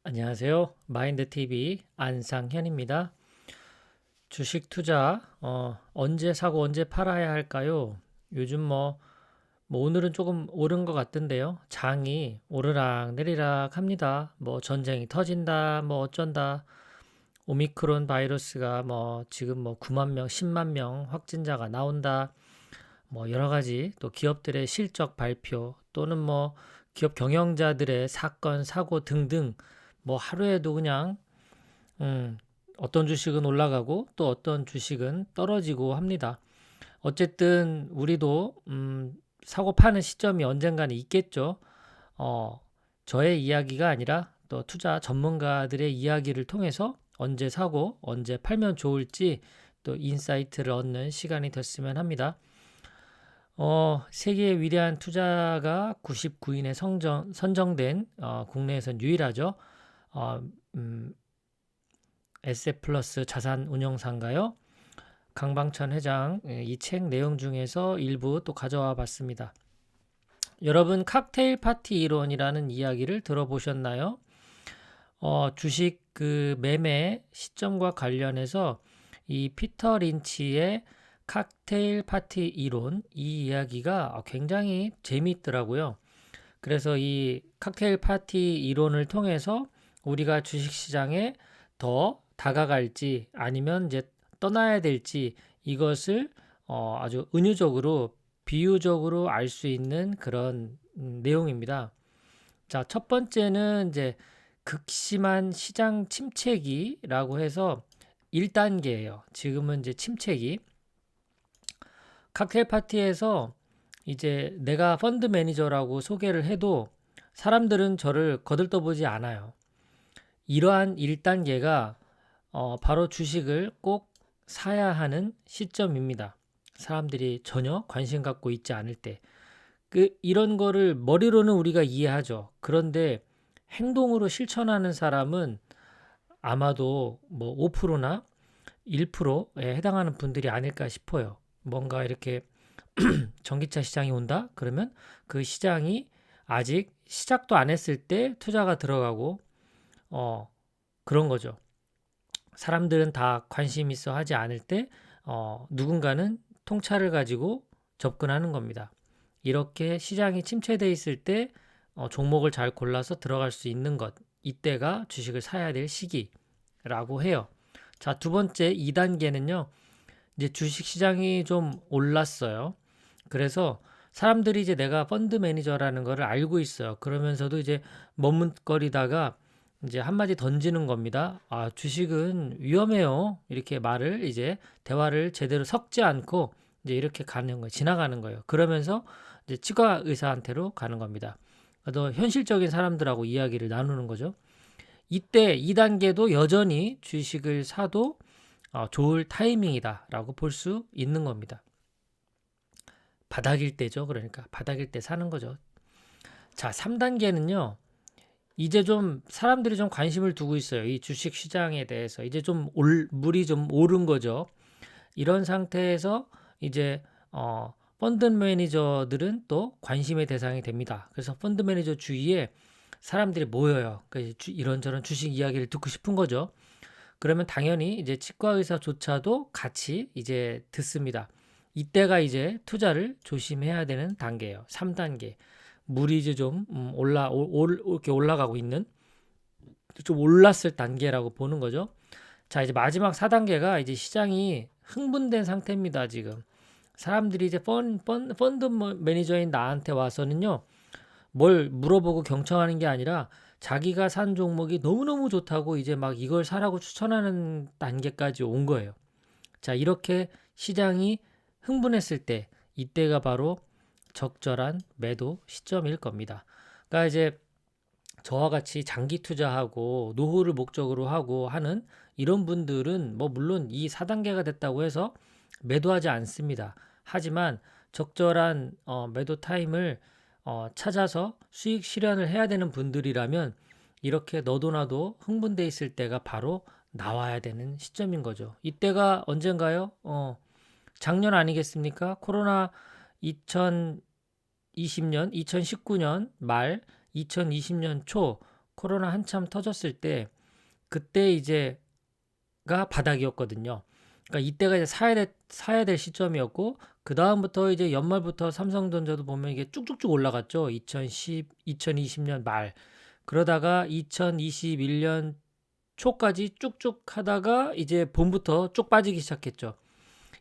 안녕하세요. 마인드TV 안상현입니다. 주식 투자 언제 사고 언제 팔아야 할까요? 요즘 오늘은 조금 오른 것 같던데요. 장이 오르락 내리락 합니다. 전쟁이 터진다, 어쩐다. 오미크론 바이러스가 지금 9만 명, 10만 명 확진자가 나온다. 여러 가지 또 기업들의 실적 발표 또는 기업 경영자들의 사건, 사고 등등 하루에도 그냥 음, 어떤 주식은 올라가고 또 어떤 주식은 떨어지고 합니다. 어쨌든 우리도 사고 파는 시점이 언젠가는 있겠죠. 어, 저의 이야기가 아니라 또 투자 전문가들의 이야기를 통해서 언제 사고 언제 팔면 좋을지 또 인사이트를 얻는 시간이 됐으면 합니다. 세계의 위대한 투자가 99인에 선정된 국내에선 유일하죠. 어, 음, SF 플러스 자산운용사인가요? 강방천 회장 이 책 내용 중에서 일부 또 가져와 봤습니다. 여러분 칵테일 파티 이론이라는 이야기를 들어보셨나요? 주식 그 매매 시점과 관련해서 이 피터 린치의 칵테일 파티 이론 이 이야기가 굉장히 재미있더라고요. 그래서 이 칵테일 파티 이론을 통해서 우리가 주식시장에 더 다가갈지 아니면 이제 떠나야 될지 이것을 아주 은유적으로 비유적으로 알 수 있는 그런 내용입니다. 자, 첫 번째는 이제 극심한 시장 침체기라고 해서 1단계예요. 지금은 이제 침체기. 칵테일 파티에서 이제 내가 펀드 매니저라고 소개를 해도 사람들은 저를 거들떠보지 않아요. 이러한 1단계가 바로 주식을 꼭 사야 하는 시점입니다. 사람들이 전혀 관심 갖고 있지 않을 때. 이런 거를 머리로는 우리가 이해하죠. 그런데 행동으로 실천하는 사람은 아마도 5%나 1%에 해당하는 분들이 아닐까 싶어요. 뭔가 이렇게 전기차 시장이 온다? 그러면 그 시장이 아직 시작도 안 했을 때 투자가 들어가고, 그런 거죠. 사람들은 다 관심 있어 하지 않을 때, 누군가는 통찰을 가지고 접근하는 겁니다. 이렇게 시장이 침체돼 있을 때, 종목을 잘 골라서 들어갈 수 있는 것. 이때가 주식을 사야 될 시기라고 해요. 자, 두 번째 2단계는요. 이제 주식 시장이 좀 올랐어요. 그래서 사람들이 이제 내가 펀드 매니저라는 거를 알고 있어요. 그러면서도 이제 머뭇거리다가 이제 한마디 던지는 겁니다. 아, 주식은 위험해요. 이렇게 말을 이제 대화를 제대로 섞지 않고 이제 이렇게 가는 거예요. 지나가는 거예요. 그러면서 이제 치과 의사한테로 가는 겁니다. 더 현실적인 사람들하고 이야기를 나누는 거죠. 이때 2단계도 여전히 주식을 사도 좋을 타이밍이다라고 볼 수 있는 겁니다. 바닥일 때죠. 그러니까 바닥일 때 사는 거죠. 자, 3단계는요. 이제 좀 사람들이 좀 관심을 두고 있어요. 이 주식 시장에 대해서 이제 좀 물이 좀 오른 거죠. 이런 상태에서 이제 펀드 매니저들은 또 관심의 대상이 됩니다. 그래서 펀드 매니저 주위에 사람들이 모여요. 이런저런 주식 이야기를 듣고 싶은 거죠. 그러면 당연히 이제 치과 의사조차도 같이 이제 듣습니다. 이때가 이제 투자를 조심해야 되는 단계예요. 3단계. 물이 이제 좀 이렇게 올라가고 있는 좀 올랐을 단계라고 보는 거죠. 자, 이제 마지막 4단계가 이제 시장이 흥분된 상태입니다, 지금. 사람들이 이제 펀드 매니저인 나한테 와서는요, 뭘 물어보고 경청하는 게 아니라 자기가 산 종목이 너무너무 좋다고 이제 막 이걸 사라고 추천하는 단계까지 온 거예요. 자, 이렇게 시장이 흥분했을 때 이때가 바로 적절한 매도 시점일 겁니다. 그러니까 이제 저와 같이 장기 투자하고 노후를 목적으로 하고 하는 이런 분들은 물론 이 4단계가 됐다고 해서 매도하지 않습니다. 하지만 적절한 매도 타임을 찾아서 수익 실현을 해야 되는 분들이라면 이렇게 너도 나도 흥분돼 있을 때가 바로 나와야 되는 시점인 거죠. 이때가 언젠가요? 작년 아니겠습니까? 코로나 2020년, 2019년 말, 2020년 초 코로나 한참 터졌을 때 그때 이제가 바닥이었거든요. 그러니까 이때가 이제 사야 될 시점이었고 그 다음부터 이제 연말부터 삼성전자도 보면 이게 쭉쭉쭉 올라갔죠. 2020년 말 그러다가 2021년 초까지 쭉쭉 하다가 이제 봄부터 쭉 빠지기 시작했죠.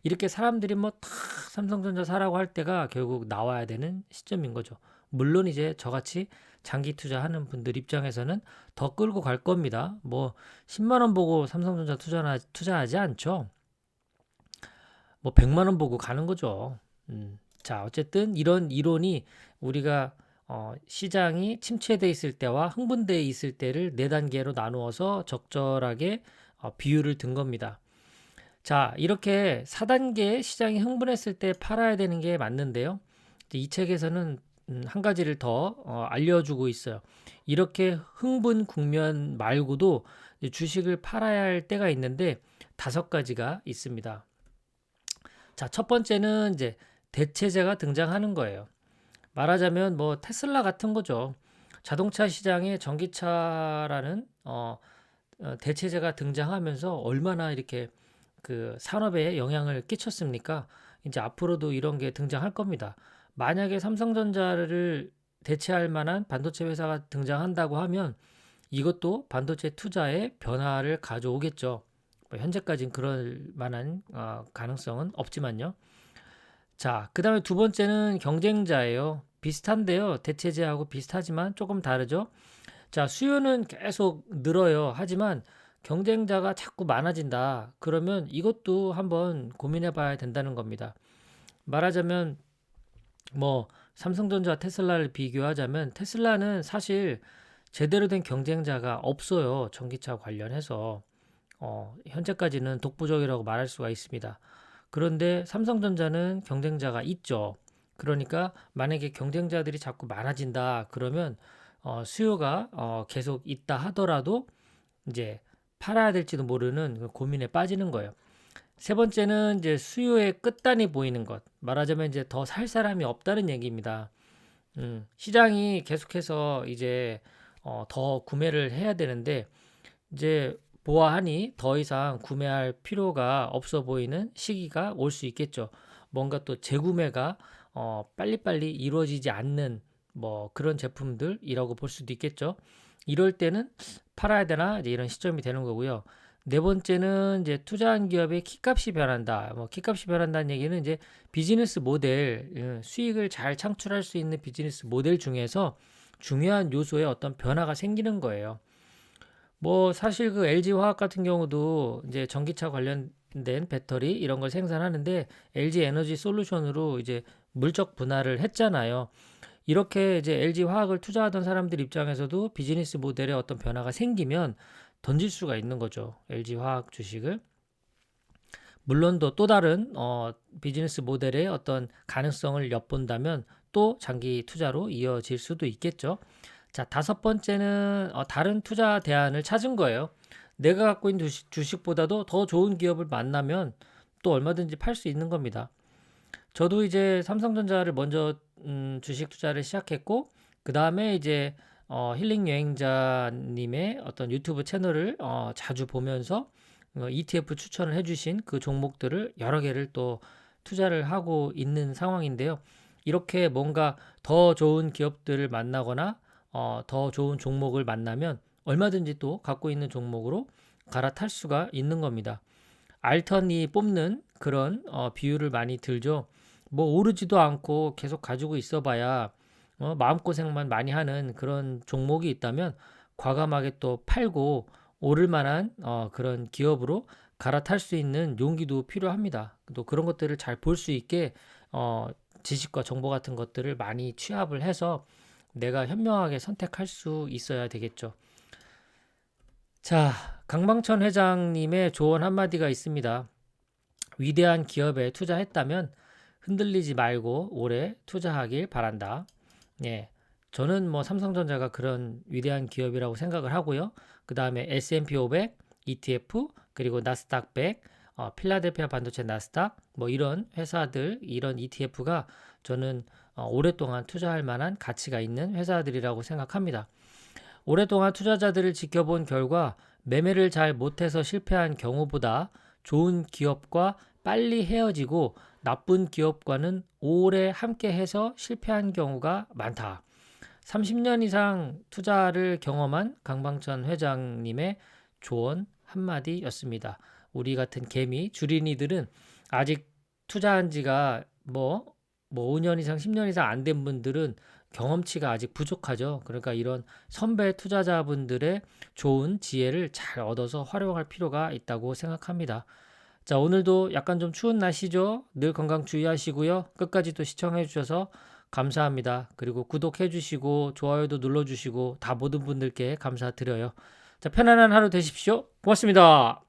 이렇게 사람들이 뭐 다 삼성전자 사라고 할 때가 결국 나와야 되는 시점인 거죠. 물론 이제 저같이 장기 투자하는 분들 입장에서는 더 끌고 갈 겁니다. 뭐 10만 원 보고 삼성전자 투자하지 않죠. 뭐 100만 원 보고 가는 거죠. 자, 어쨌든 이런 이론이 우리가 시장이 침체돼 있을 때와 흥분돼 있을 때를 네 단계로 나누어서 적절하게 비율을 든 겁니다. 자, 이렇게 4단계 시장이 흥분했을 때 팔아야 되는 게 맞는데요. 이 책에서는 한 가지를 더 알려주고 있어요. 이렇게 흥분 국면 말고도 주식을 팔아야 할 때가 있는데 5가지가 있습니다. 자, 첫 번째는 이제 대체제가 등장하는 거예요. 말하자면 뭐 테슬라 같은 거죠. 자동차 시장에 전기차라는 대체제가 등장하면서 얼마나 이렇게 그 산업에 영향을 끼쳤습니까? 이제 앞으로도 이런 게 등장할 겁니다. 만약에 삼성전자를 대체할 만한 반도체 회사가 등장한다고 하면 이것도 반도체 투자에 변화를 가져오겠죠. 뭐 현재까지는 그럴 만한 가능성은 없지만요. 자, 그 다음에 두 번째는 경쟁자예요. 비슷한데요. 대체제하고 비슷하지만 조금 다르죠. 자, 수요는 계속 늘어요. 하지만 경쟁자가 자꾸 많아진다. 그러면 이것도 한번 고민해 봐야 된다는 겁니다. 말하자면 뭐 삼성전자와 테슬라를 비교하자면 테슬라는 사실 제대로 된 경쟁자가 없어요. 전기차 관련해서. 현재까지는 독보적이라고 말할 수가 있습니다. 그런데 삼성전자는 경쟁자가 있죠. 그러니까 만약에 경쟁자들이 자꾸 많아진다 그러면 수요가 계속 있다 하더라도 이제 팔아야 될지도 모르는 그 고민에 빠지는 거예요. 세 번째는 이제 수요의 끝단이 보이는 것. 말하자면 이제 더 살 사람이 없다는 얘기입니다. 시장이 계속해서 이제 더 구매를 해야 되는데 이제 보아하니 더 이상 구매할 필요가 없어 보이는 시기가 올 수 있겠죠. 뭔가 또 재구매가 빨리빨리 이루어지지 않는 뭐 그런 제품들이라고 볼 수도 있겠죠. 이럴 때는 팔아야 되나 이제 이런 시점이 되는 거고요. 네 번째는 이제 투자한 기업의 키값이 변한다. 뭐 키값이 변한다는 얘기는 이제 비즈니스 모델, 수익을 잘 창출할 수 있는 비즈니스 모델 중에서 중요한 요소에 어떤 변화가 생기는 거예요. 뭐 사실 그 LG 화학 같은 경우도 이제 전기차 관련된 배터리 이런 걸 생산하는데 LG 에너지 솔루션으로 이제 물적 분할을 했잖아요. 이렇게 이제 LG 화학을 투자하던 사람들 입장에서도 비즈니스 모델에 어떤 변화가 생기면 던질 수가 있는 거죠. LG 화학 주식을. 물론 또 다른 비즈니스 모델의 어떤 가능성을 엿본다면 또 장기 투자로 이어질 수도 있겠죠. 자, 다섯 번째는 다른 투자 대안을 찾은 거예요. 내가 갖고 있는 주식보다도 더 좋은 기업을 만나면 또 얼마든지 팔 수 있는 겁니다. 저도 이제 삼성전자를 먼저 주식 투자를 시작했고 그 다음에 이제 힐링 여행자님의 어떤 유튜브 채널을 자주 보면서 ETF 추천을 해주신 그 종목들을 여러 개를 또 투자를 하고 있는 상황인데요. 이렇게 뭔가 더 좋은 기업들을 만나거나 더 좋은 종목을 만나면 얼마든지 또 갖고 있는 종목으로 갈아탈 수가 있는 겁니다. 알턴이 뽑는 그런 비율을 많이 들죠. 뭐 오르지도 않고 계속 가지고 있어봐야 마음고생만 많이 하는 그런 종목이 있다면 과감하게 또 팔고 오를 만한 그런 기업으로 갈아탈 수 있는 용기도 필요합니다. 또 그런 것들을 잘 볼 수 있게 지식과 정보 같은 것들을 많이 취합을 해서 내가 현명하게 선택할 수 있어야 되겠죠. 자, 강방천 회장님의 조언 한마디가 있습니다. 위대한 기업에 투자했다면 흔들리지 말고 오래 투자하길 바란다. 예. 저는 뭐 삼성전자가 그런 위대한 기업이라고 생각을 하고요. 그 다음에 S&P 500, ETF, 그리고 나스닥 100, 필라델피아 반도체 나스닥, 뭐 이런 회사들, 이런 ETF가 저는 오랫동안 투자할 만한 가치가 있는 회사들이라고 생각합니다. 오랫동안 투자자들을 지켜본 결과 매매를 잘 못해서 실패한 경우보다 좋은 기업과 빨리 헤어지고 나쁜 기업과는 오래 함께해서 실패한 경우가 많다. 30년 이상 투자를 경험한 강방천 회장님의 조언 한마디였습니다. 우리 같은 개미, 주린이들은 아직 투자한 지가 5년 이상, 10년 이상 안 된 분들은 경험치가 아직 부족하죠. 그러니까 이런 선배 투자자분들의 좋은 지혜를 잘 얻어서 활용할 필요가 있다고 생각합니다. 자, 오늘도 약간 좀 추운 날씨죠. 늘 건강 주의하시고요. 끝까지 또 시청해 주셔서 감사합니다. 그리고 구독해 주시고 좋아요도 눌러 주시고 다 모든 분들께 감사드려요. 자, 편안한 하루 되십시오. 고맙습니다.